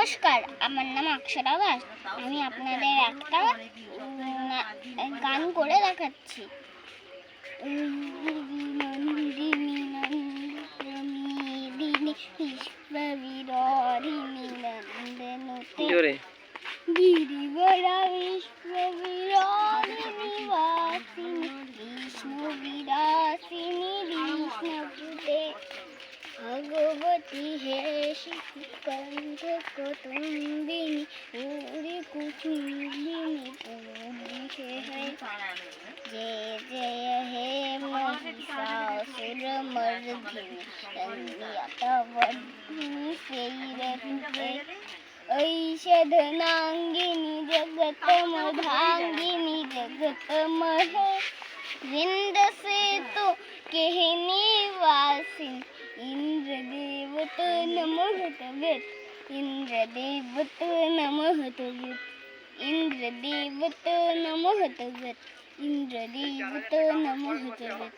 নমস্কার, আমার নাম অক্ষরা দাস। আমি আপনাদের একটা গান করে দেখাচ্ছি। নন্দিনী নন্দিনী বিশ্ববিরোধিনী নন্দনুতে গিরিবরা বিশ্ববিরোধিনী বাসিনী বিষ্ণু বিরাসিনী বিষ্ণুপুতে ভগবতী হে শিশুকণ্ঠ কুটুম্বিনী পুরী কুটুম্বিনী পুরী হে जय जय हे महिषासुरमर्दिनी रम्यतवधिनी शैरते ऐषधनांगिनी जगतमधांगिनी जगतमहे विंदसेतु केहिनी वासिनी इंद्रदेवतो नमः तवे इंद्रदेवतो नमः तवे इंद्रदेवतो नमः तवे इंद्रदेवतो नमः तवे।